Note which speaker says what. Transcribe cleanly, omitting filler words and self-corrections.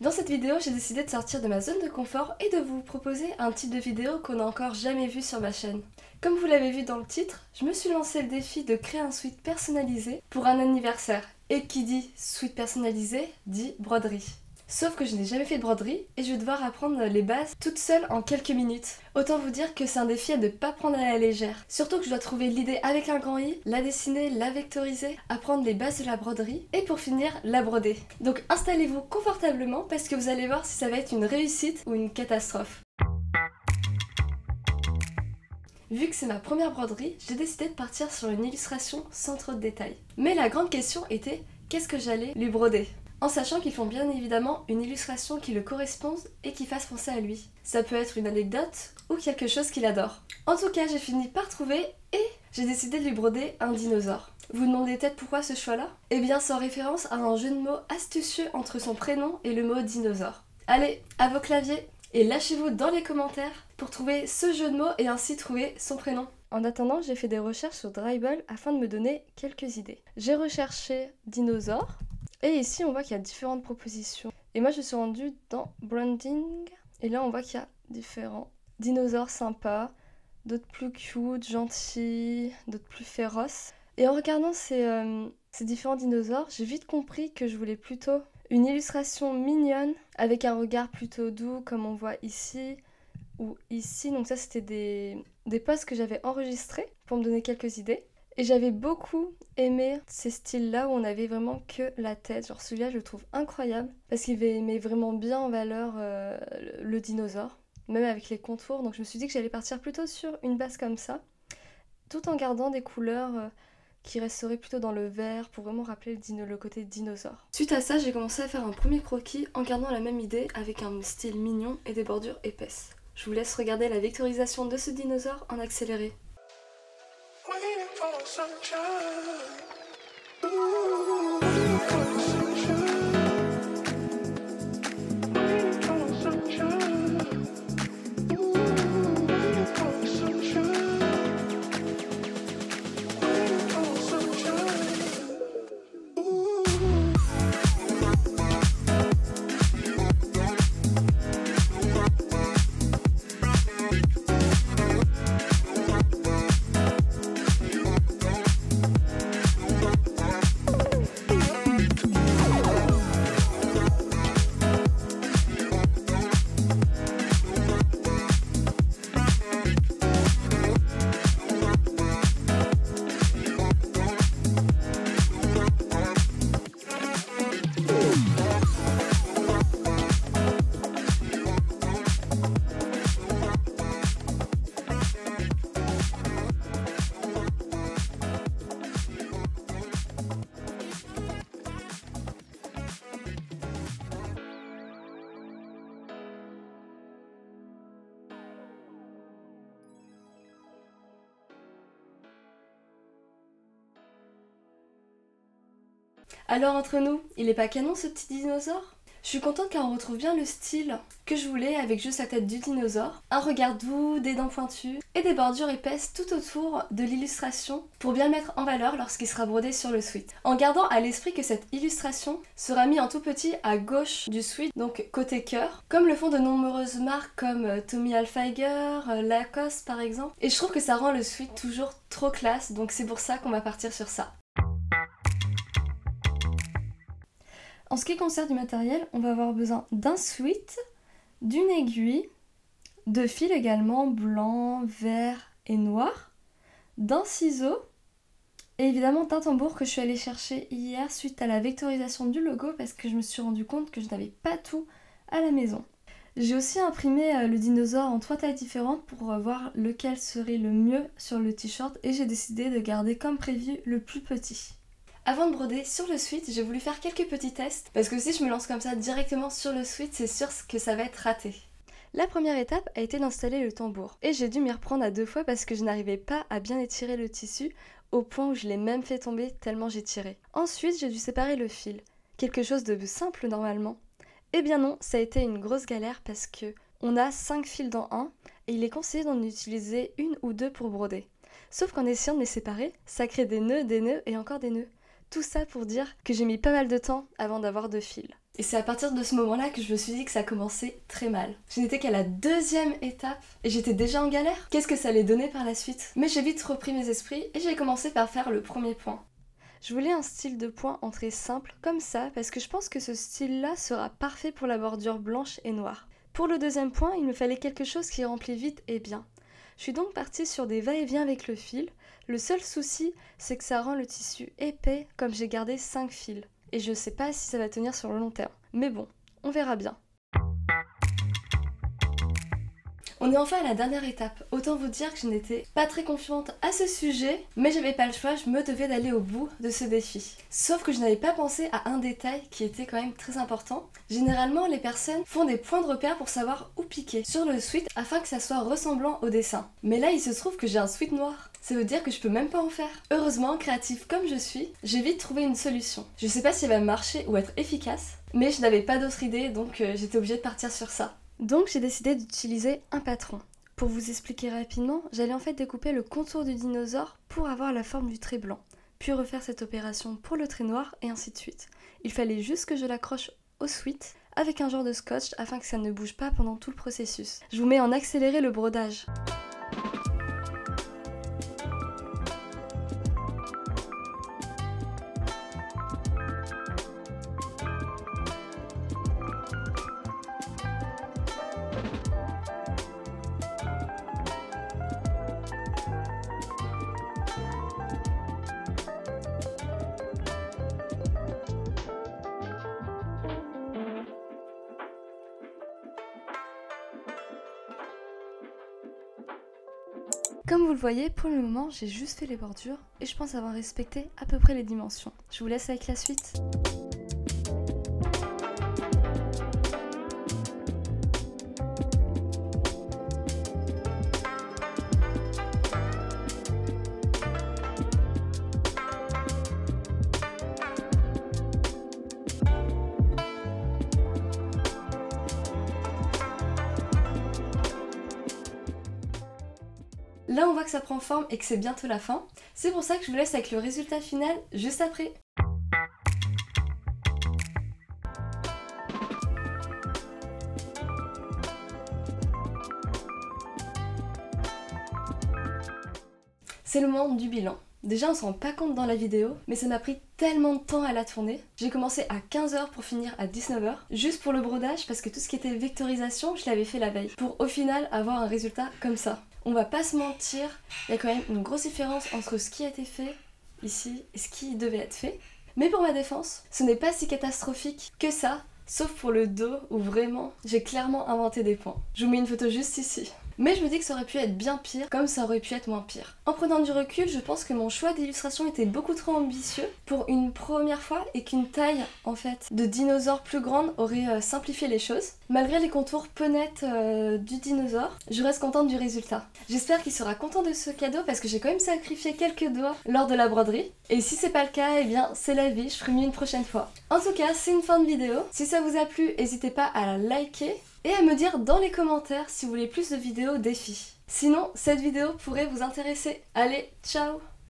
Speaker 1: Dans cette vidéo, j'ai décidé de sortir de ma zone de confort et de vous proposer un type de vidéo qu'on n'a encore jamais vu sur ma chaîne. Comme vous l'avez vu dans le titre, je me suis lancé le défi de créer un sweat personnalisé pour un anniversaire. Et qui dit sweat personnalisé dit broderie. Sauf que je n'ai jamais fait de broderie et je vais devoir apprendre les bases toute seule en quelques minutes. Autant vous dire que c'est un défi à ne pas prendre à la légère. Surtout que je dois trouver l'idée avec un grand I, la dessiner, la vectoriser, apprendre les bases de la broderie et pour finir, la broder. Donc installez-vous confortablement parce que vous allez voir si ça va être une réussite ou une catastrophe. Vu que c'est ma première broderie, j'ai décidé de partir sur une illustration sans trop de détails. Mais la grande question était, qu'est-ce que j'allais lui broder ? En sachant qu'ils font bien évidemment une illustration qui le corresponde et qui fasse penser à lui. Ça peut être une anecdote ou quelque chose qu'il adore. En tout cas, j'ai fini par trouver et j'ai décidé de lui broder un dinosaure. Vous vous demandez peut-être pourquoi ce choix-là ? Eh bien, c'est en référence à un jeu de mots astucieux entre son prénom et le mot dinosaure. Allez, à vos claviers et lâchez-vous dans les commentaires pour trouver ce jeu de mots et ainsi trouver son prénom. En attendant, j'ai fait des recherches sur Dribbble afin de me donner quelques idées. J'ai recherché dinosaure. Et ici, on voit qu'il y a différentes propositions. Et moi, je suis rendue dans Branding. Et là, on voit qu'il y a différents dinosaures sympas, d'autres plus cute, gentils, d'autres plus féroces. Et en regardant ces différents dinosaures, j'ai vite compris que je voulais plutôt une illustration mignonne, avec un regard plutôt doux, comme on voit ici ou ici. Donc ça, c'était des posts que j'avais enregistrés pour me donner quelques idées. Et j'avais beaucoup aimé ces styles-là où on avait vraiment que la tête. Genre celui-là, je le trouve incroyable parce qu'il met vraiment bien en valeur le dinosaure, même avec les contours. Donc je me suis dit que j'allais partir plutôt sur une base comme ça, tout en gardant des couleurs qui resteraient plutôt dans le vert pour vraiment rappeler le côté dinosaure. Suite à ça, j'ai commencé à faire un premier croquis en gardant la même idée avec un style mignon et des bordures épaisses. Je vous laisse regarder la vectorisation de ce dinosaure en accéléré.
Speaker 2: Waiting for sunshine. Ooh, waiting for sunshine. Waiting for sunshine. Ooh, waiting for sunshine. Waiting for sunshine. Ooh.
Speaker 1: Alors entre nous, il est pas canon ce petit dinosaure ? Je suis contente car on retrouve bien le style que je voulais avec juste la tête du dinosaure, un regard doux, des dents pointues et des bordures épaisses tout autour de l'illustration pour bien le mettre en valeur lorsqu'il sera brodé sur le sweat. En gardant à l'esprit que cette illustration sera mise en tout petit à gauche du sweat, donc côté cœur, comme le font de nombreuses marques comme Tommy Hilfiger, Lacoste par exemple. Et je trouve que ça rend le sweat toujours trop classe, donc c'est pour ça qu'on va partir sur ça. En ce qui concerne du matériel, on va avoir besoin d'un sweat, d'une aiguille, de fil également blanc, vert et noir, d'un ciseau et évidemment d'un tambour que je suis allée chercher hier suite à la vectorisation du logo parce que je me suis rendu compte que je n'avais pas tout à la maison. J'ai aussi imprimé le dinosaure en 3 tailles différentes pour voir lequel serait le mieux sur le t-shirt et j'ai décidé de garder comme prévu le plus petit. Avant de broder sur le sweat, j'ai voulu faire quelques petits tests parce que si je me lance comme ça directement sur le sweat, c'est sûr que ça va être raté. La première étape a été d'installer le tambour et j'ai dû m'y reprendre à 2 fois parce que je n'arrivais pas à bien étirer le tissu au point où je l'ai même fait tomber tellement j'ai tiré. Ensuite, j'ai dû séparer le fil, quelque chose de simple normalement. Eh bien non, ça a été une grosse galère parce que on a 5 fils dans un et il est conseillé d'en utiliser 1 ou 2 pour broder. Sauf qu'en essayant de les séparer, ça crée des nœuds et encore des nœuds. Tout ça pour dire que j'ai mis pas mal de temps avant d'avoir 2 fils. Et c'est à partir de ce moment-là que je me suis dit que ça commençait très mal. Je n'étais qu'à la 2e étape et j'étais déjà en galère. Qu'est-ce que ça allait donner par la suite? Mais j'ai vite repris mes esprits et j'ai commencé par faire le premier point. Je voulais un style de point entrée simple, comme ça, parce que je pense que ce style-là sera parfait pour la bordure blanche et noire. Pour le deuxième point, il me fallait quelque chose qui remplit vite et bien. Je suis donc partie sur des va-et-vient avec le fil. Le seul souci, c'est que ça rend le tissu épais, comme j'ai gardé 5 fils. Et je sais pas si ça va tenir sur le long terme. Mais bon, on verra bien. On est enfin à la dernière étape. Autant vous dire que je n'étais pas très confiante à ce sujet, mais j'avais pas le choix, je me devais d'aller au bout de ce défi. Sauf que je n'avais pas pensé à un détail qui était quand même très important. Généralement, les personnes font des points de repère pour savoir où piquer sur le sweat afin que ça soit ressemblant au dessin. Mais là, il se trouve que j'ai un sweat noir. Ça veut dire que je peux même pas en faire. Heureusement, créative comme je suis, j'ai vite trouvé une solution. Je sais pas si elle va marcher ou être efficace, mais je n'avais pas d'autre idée, donc j'étais obligée de partir sur ça. Donc j'ai décidé d'utiliser un patron. Pour vous expliquer rapidement, j'allais en fait découper le contour du dinosaure pour avoir la forme du trait blanc, puis refaire cette opération pour le trait noir et ainsi de suite. Il fallait juste que je l'accroche au sweat avec un genre de scotch afin que ça ne bouge pas pendant tout le processus. Je vous mets en accéléré le brodage. Comme vous le voyez, pour le moment, j'ai juste fait les bordures et je pense avoir respecté à peu près les dimensions. Je vous laisse avec la suite. Là on voit que ça prend forme et que c'est bientôt la fin. C'est pour ça que je vous laisse avec le résultat final juste après. C'est le moment du bilan. Déjà on se rend pas compte dans la vidéo, mais ça m'a pris tellement de temps à la tourner. J'ai commencé à 15h pour finir à 19h, juste pour le brodage parce que tout ce qui était vectorisation, je l'avais fait la veille. Pour au final avoir un résultat comme ça. On va pas se mentir, il y a quand même une grosse différence entre ce qui a été fait ici et ce qui devait être fait. Mais pour ma défense, ce n'est pas si catastrophique que ça, sauf pour le dos où vraiment j'ai clairement inventé des points. Je vous mets une photo juste ici. Mais je me dis que ça aurait pu être bien pire, comme ça aurait pu être moins pire. En prenant du recul, je pense que mon choix d'illustration était beaucoup trop ambitieux pour une première fois et qu'une taille, en fait, de dinosaure plus grande aurait simplifié les choses. Malgré les contours peu nets du dinosaure, je reste contente du résultat. J'espère qu'il sera content de ce cadeau parce que j'ai quand même sacrifié quelques doigts lors de la broderie. Et si c'est pas le cas, eh bien c'est la vie, je ferai mieux une prochaine fois. En tout cas, c'est une fin de vidéo. Si ça vous a plu, n'hésitez pas à la liker et à me dire dans les commentaires si vous voulez plus de vidéos défis. Sinon, cette vidéo pourrait vous intéresser. Allez, ciao!